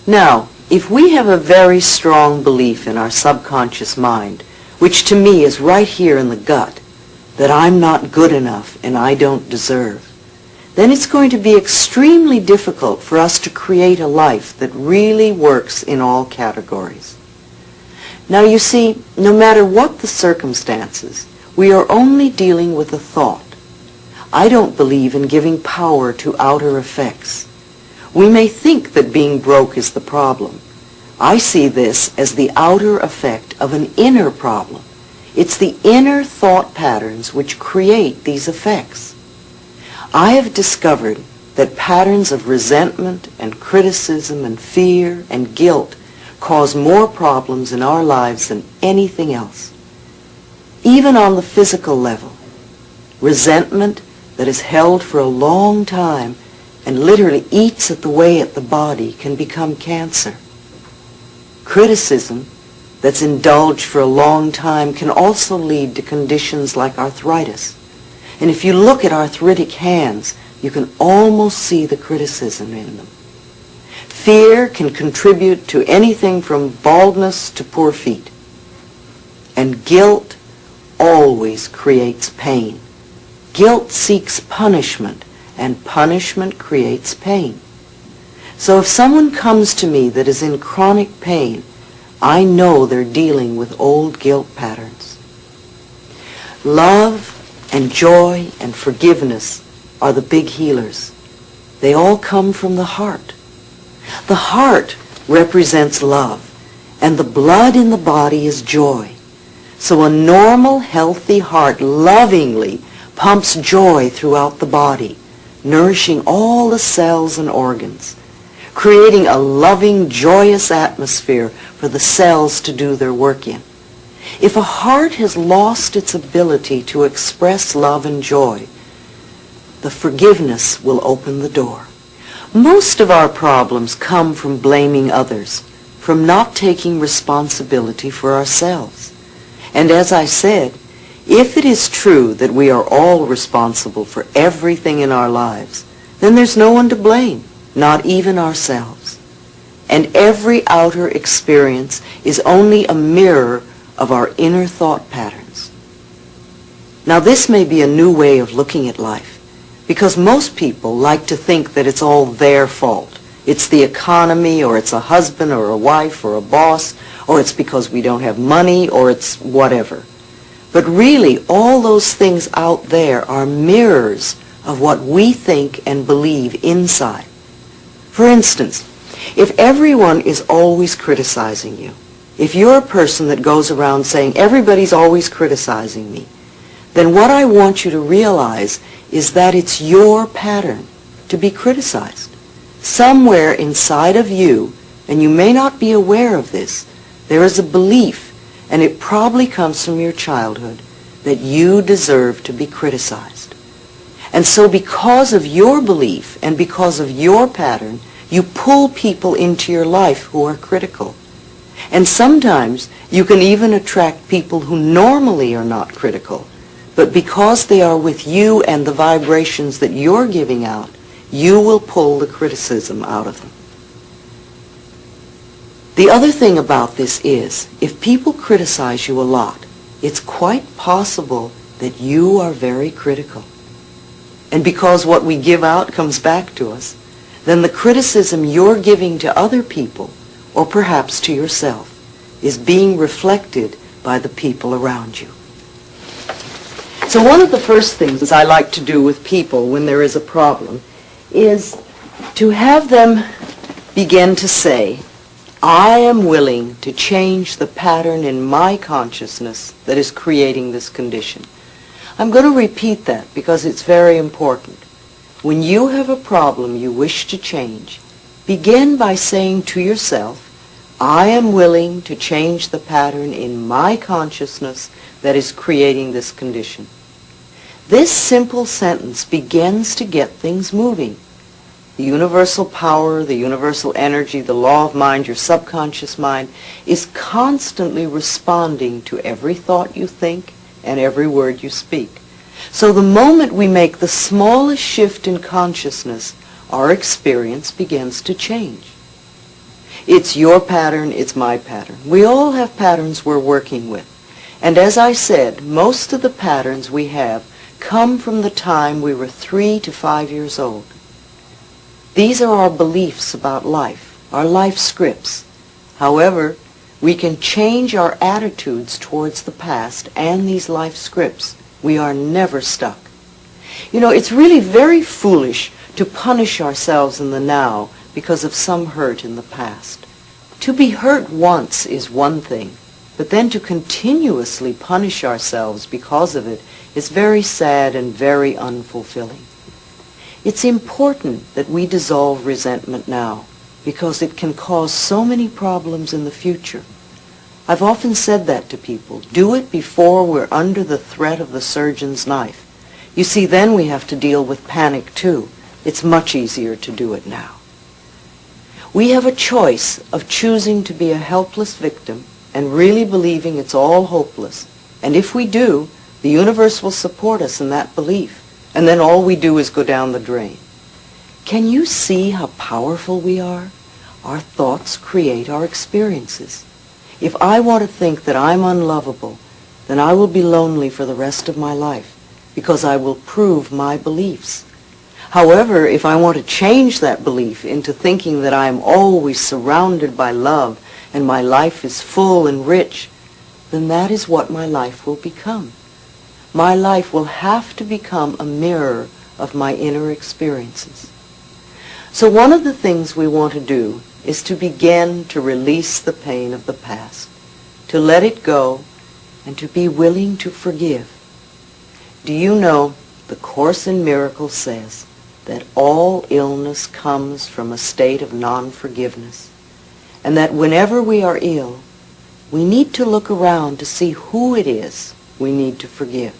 Now, if we have a very strong belief in our subconscious mind, which to me is right here in the gut, that I'm not good enough and I don't deserve, then it's going to be extremely difficult for us to create a life that really works in all categories. Now you see, no matter what the circumstances, we are only dealing with a thought. I don't believe in giving power to outer effects. We may think that being broke is the problem. I see this as the outer effect of an inner problem. It's the inner thought patterns which create these effects. I have discovered that patterns of resentment and criticism and fear and guilt cause more problems in our lives than anything else. Even on the physical level, resentment that is held for a long time and literally eats away at the body can become cancer. Criticism that's indulged for a long time can also lead to conditions like arthritis. And if you look at arthritic hands, you can almost see the criticism in them. Fear can contribute to anything from baldness to poor feet. And guilt always creates pain. Guilt seeks punishment, and punishment creates pain. So if someone comes to me that is in chronic pain, I know they're dealing with old guilt patterns. Love and joy and forgiveness are the big healers. They all come from the heart. The heart represents love, and the blood in the body is joy. So a normal, healthy heart lovingly pumps joy throughout the body, nourishing all the cells and organs, creating a loving, joyous atmosphere for the cells to do their work in. If a heart has lost its ability to express love and joy, the forgiveness will open the door. Most of our problems come from blaming others, from not taking responsibility for ourselves. And as I said, if it is true that we are all responsible for everything in our lives, then there's no one to blame, not even ourselves. And every outer experience is only a mirror of our inner thought patterns. Now this may be a new way of looking at life, because most people like to think that it's all their fault. It's the economy, or it's a husband or a wife or a boss, or it's because we don't have money, or it's whatever. But really, all those things out there are mirrors of what we think and believe inside. For instance, if everyone is always criticizing you, if you're a person that goes around saying, everybody's always criticizing me, then what I want you to realize is that it's your pattern to be criticized. Somewhere inside of you, and you may not be aware of this, there is a belief, and it probably comes from your childhood, that you deserve to be criticized. And so because of your belief and because of your pattern, you pull people into your life who are critical. And sometimes you can even attract people who normally are not critical, but because they are with you and the vibrations that you're giving out, you will pull the criticism out of them. The other thing about this is, if people criticize you a lot, it's quite possible that you are very critical. And because what we give out comes back to us, then the criticism you're giving to other people, or perhaps to yourself, is being reflected by the people around you. So one of the first things I like to do with people when there is a problem is to have them begin to say, I am willing to change the pattern in my consciousness that is creating this condition. I'm going to repeat that because it's very important. When you have a problem you wish to change, begin by saying to yourself, I am willing to change the pattern in my consciousness that is creating this condition. This simple sentence begins to get things moving. The universal power, the universal energy, the law of mind, your subconscious mind, is constantly responding to every thought you think and every word you speak. So the moment we make the smallest shift in consciousness, our experience begins to change. It's your pattern, it's my pattern. We all have patterns we're working with. And as I said, most of the patterns we have come from the time we were 3 to 5 years old. These are our beliefs about life, our life scripts. However, we can change our attitudes towards the past and these life scripts. We are never stuck. You know, it's really very foolish to punish ourselves in the now because of some hurt in the past. To be hurt once is one thing, but then to continuously punish ourselves because of it is very sad and very unfulfilling. It's important that we dissolve resentment now because it can cause so many problems in the future. I've often said that to people. Do it before we're under the threat of the surgeon's knife. You see, then we have to deal with panic too. It's much easier to do it now. We have a choice of choosing to be a helpless victim and really believing it's all hopeless. And if we do, the universe will support us in that belief. And then all we do is go down the drain. Can you see how powerful we are? Our thoughts create our experiences. If I want to think that I'm unlovable, then I will be lonely for the rest of my life because I will prove my beliefs. However, if I want to change that belief into thinking that I am always surrounded by love and my life is full and rich, then that is what my life will become. My life will have to become a mirror of my inner experiences. So one of the things we want to do is to begin to release the pain of the past, to let it go, and to be willing to forgive. Do you know, the Course in Miracles says that all illness comes from a state of non-forgiveness, and that whenever we are ill, we need to look around to see who it is we need to forgive.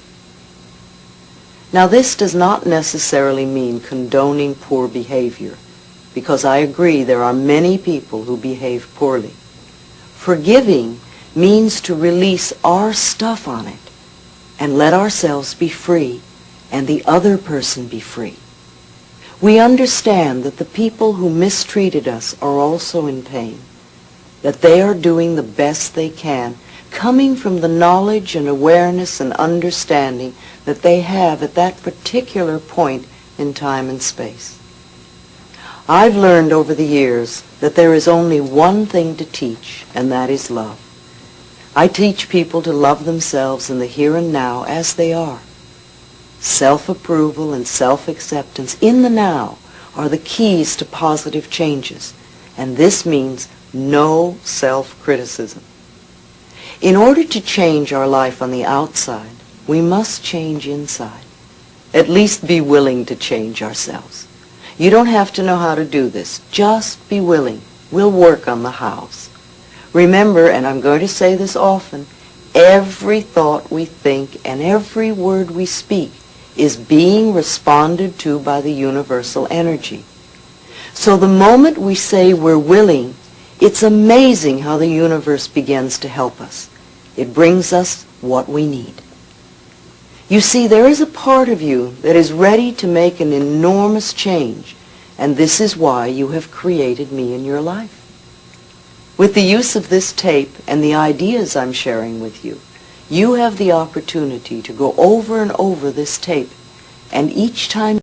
Now, this does not necessarily mean condoning poor behavior, because I agree there are many people who behave poorly. Forgiving means to release our stuff on it and let ourselves be free and the other person be free. We understand that the people who mistreated us are also in pain, that they are doing the best they can, coming from the knowledge and awareness and understanding that they have at that particular point in time and space. I've learned over the years that there is only one thing to teach, and that is love. I teach people to love themselves in the here and now as they are. Self-approval and self-acceptance in the now are the keys to positive changes, and this means no self-criticism. In order to change our life on the outside, we must change inside. At least be willing to change ourselves. You don't have to know how to do this. Just be willing. We'll work on the hows. Remember, and I'm going to say this often, every thought we think and every word we speak is being responded to by the universal energy. So the moment we say we're willing, it's amazing how the universe begins to help us. It brings us what we need. You see, there is a part of you that is ready to make an enormous change, and this is why you have created me in your life. With the use of this tape and the ideas I'm sharing with you, you have the opportunity to go over and over this tape, and each time